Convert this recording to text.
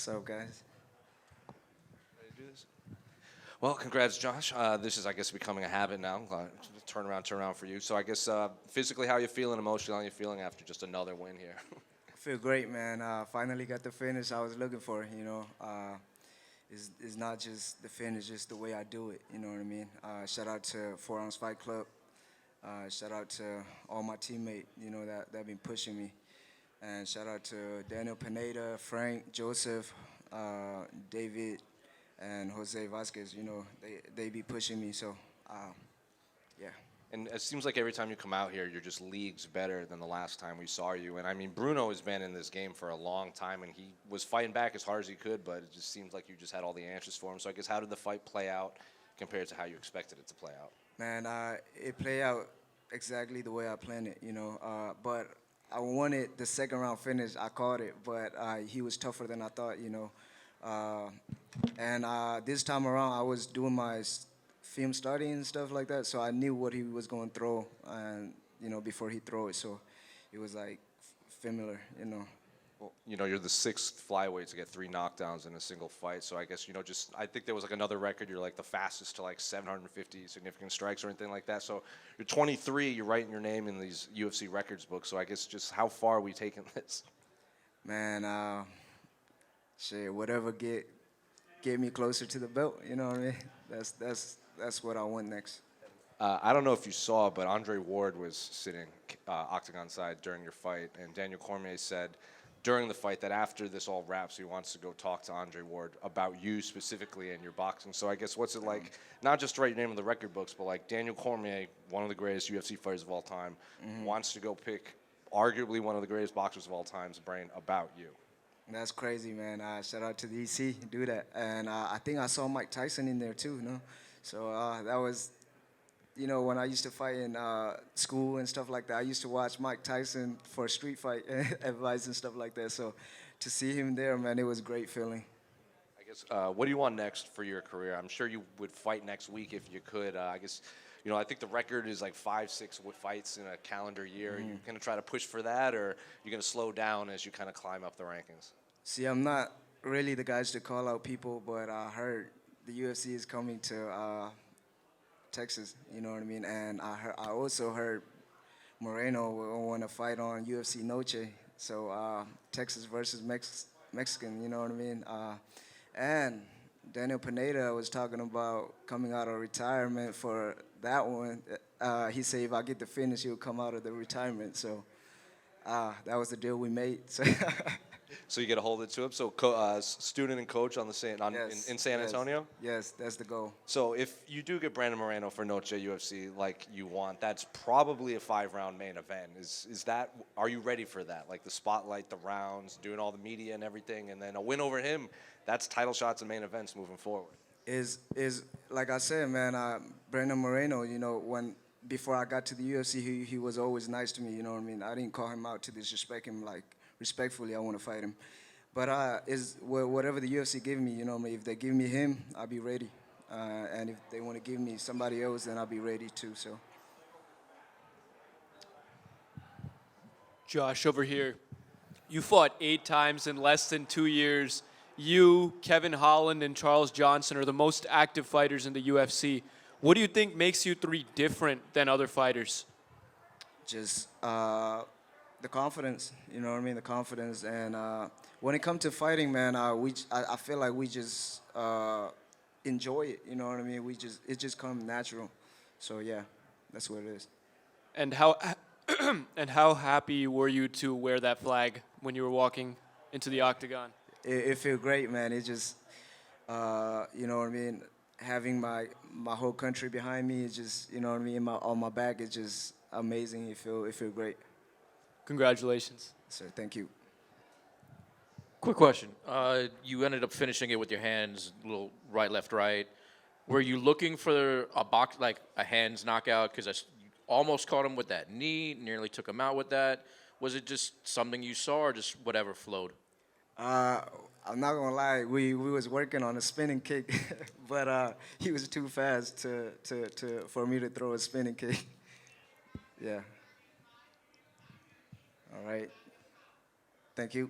What's up, guys? Ready to do this? Well, congrats, Josh. This is, I guess, becoming a habit now. Turn around for you. So I guess physically, how you feeling? Emotionally, how you feeling after just another win here? I feel great, man. Finally got the finish I was looking for. It's not just the finish, just the way I do it. You know what I mean? Shout out to 4 Ounce Fight Club. Shout out to all my teammates, that been pushing me. And shout out to Daniel Pineda, Frank, Joseph, David, and Jose Vasquez. They be pushing me. So, yeah. And it seems like every time you come out here, you're just leagues better than the last time we saw you. And I mean, Bruno has been in this game for a long time, and he was fighting back as hard as he could, but it just seems like you just had all the answers for him. So I guess how did the fight play out compared to how you expected it to play out? Man, it played out exactly the way I planned it, but I wanted the second round finish. I caught it, but he was tougher than I thought. And this time around, I was doing my film study and stuff like that, so I knew what he was going to throw, and before he throw it, so it was like familiar. Well, you're the sixth flyweight to get 3 knockdowns in a single fight. So I guess, I think there was like another record. You're like the fastest to like 750 significant strikes or anything like that. So you're 23. You're writing your name in these UFC records books. So I guess just how far are we taking this? Man, shit, whatever get me closer to the belt. You know what I mean? That's what I want next. I don't know if you saw, but Andre Ward was sitting octagon side during your fight, and Daniel Cormier said during the fight that after this all wraps, he wants to go talk to Andre Ward about you specifically and your boxing. So I guess what's it like, not just to write your name in the record books, but like Daniel Cormier, one of the greatest UFC fighters of all time, wants to go pick arguably one of the greatest boxers of all time's brain about you. That's crazy, man. Shout out to the EC, do that. And I think I saw Mike Tyson in there too, So that was, when I used to fight in school and stuff like that, I used to watch Mike Tyson for street fight advice and stuff like that. So to see him there, man, it was a great feeling. I guess, what do you want next for your career? I'm sure you would fight next week if you could. I guess, I think the record is like 5-6 fights in a calendar year. Are you going to try to push for that, or are you going to slow down as you kind of climb up the rankings? See, I'm not really the guys to call out people, but I heard the UFC is coming to Texas, you know what I mean? And I also heard Moreno will want to fight on UFC Noche, so Texas versus Mexican, you know what I mean? And Daniel Pineda was talking about coming out of retirement for that one. He said if I get the finish, he'll come out of the retirement. So that was the deal we made. So you get a hold of it to him. So student and coach on the in San Antonio? Yes, that's the goal. So if you do get Brandon Moreno for Noche UFC like you want, that's probably a 5-round main event. Are you ready for that? Like the spotlight, the rounds, doing all the media and everything, and then a win over him, that's title shots and main events moving forward. Is like I said, man, Brandon Moreno, before I got to the UFC, he was always nice to me, you know what I mean? I didn't call him out to disrespect him, like, respectfully, I want to fight him. But whatever the UFC give me, if they give me him, I'll be ready. And if they want to give me somebody else, then I'll be ready too, so. Josh, over here. You fought 8 times in less than 2 years. You, Kevin Holland, and Charles Johnson are the most active fighters in the UFC. What do you think makes you 3 different than other fighters? Just the confidence, you know what I mean? The confidence. And when it comes to fighting, man, I feel like we just enjoy it, you know what I mean? It just comes natural. So, yeah, that's what it is. And how happy were you to wear that flag when you were walking into the octagon? It feels great, man. It just, you know what I mean? Having my whole country behind me is just, you know what I mean? On my back, it's just amazing. It feel great. Congratulations. So thank you. Quick question. You ended up finishing it with your hands, little right, left, right. Were you looking for a hands knockout? Because you almost caught him with that knee, nearly took him out with that. Was it just something you saw, or just whatever flowed? I'm not gonna lie, we was working on a spinning kick, but he was too fast for me to throw a spinning kick. Yeah. All right. Thank you.